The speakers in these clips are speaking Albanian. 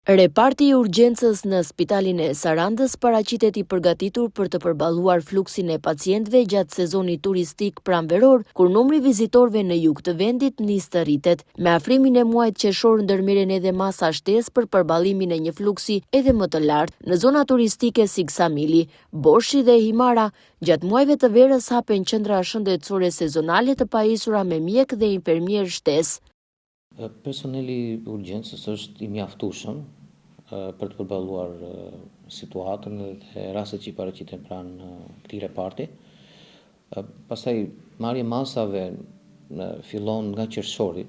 Reparti i urgjencës në Spitalin e Sarandës paraqitet i përgatitur për të përballuar fluksin e pacientëve gjatë sezonit turistik pranveror, kur numri vizitorëve në jug të vendit nis të rritet. Me afrimin e muajit qershor ndërmerren edhe masa shtesë për përballimin e një fluksi edhe më të lartë në zona turistike si Ksamili, Borshi dhe Himara. Gjatë muajve të verës hapen qendra shëndetësore sezonale të pajisura me mjek dhe infermier shtesë. Personeli urgjencës është i mjaftueshëm për të përballuar situatën dhe rastet që i paraqiten pranë këtij reparti. Pastaj marrja e masave fillon nga qershori,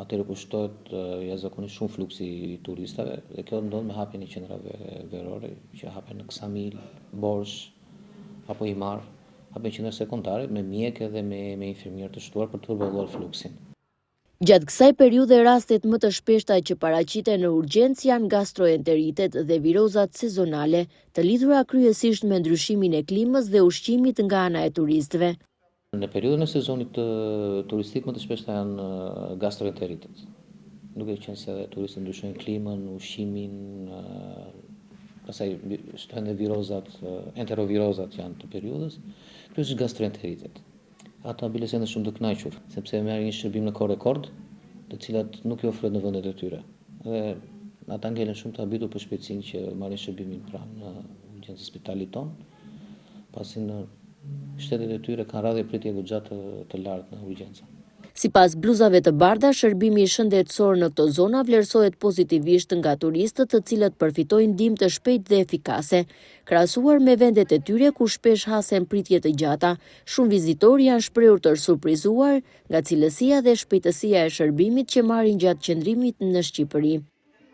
atëherë kushtohet jashtëzakonisht shumë fluksi i turistave dhe kjo ndodh me hapjen e qendrave verore që hapen në Ksamil, Borsh apo Himar, hapen qendra sekondare me mjekë dhe me infermier të shtuar për të përballuar fluksin. Gjatë kësaj periudhe rastet më të shpeshta që paraqiten në urgjencë janë gastroenteritet dhe virozat sezonale, të lidhura kryesisht me ndryshimin e klimës dhe ushqimit nga ana e turistëve. Në periudhën e sezonit turistik më të shpeshta janë gastroenteritet. Duke qenë se turistët ndryshojnë klimën, ushqimin, pastaj shtohen dhe virozat, enterovirozat janë të periudhës, kryesisht gastroenteritet. Ata biles janë shumë të kënaqur, sepse merrin një shërbim në kohë rekord, të cilat nuk i ofrohet në vendet e tyre. Dhe ata ngelen shumë të habitur për shpejtësinë që marrin shërbimin pranë urgjencës spitalit ton, pasi në shtetet e tyre kanë radhje pritje goxha të lartë në urgjencë. Sipas bluzave të bardha, shërbimi shëndetësor në këto zona vlerësohet pozitivisht nga turistët, të cilët përfitojnë ndihmë të shpejtë dhe efikase. Krahasuar me vendet e tyre ku shpesh hasen pritje të gjata, shumë vizitorë janë shprehur të surprizuar nga cilësia dhe shpejtësia e shërbimit që marrin gjatë qëndrimit në Shqipëri.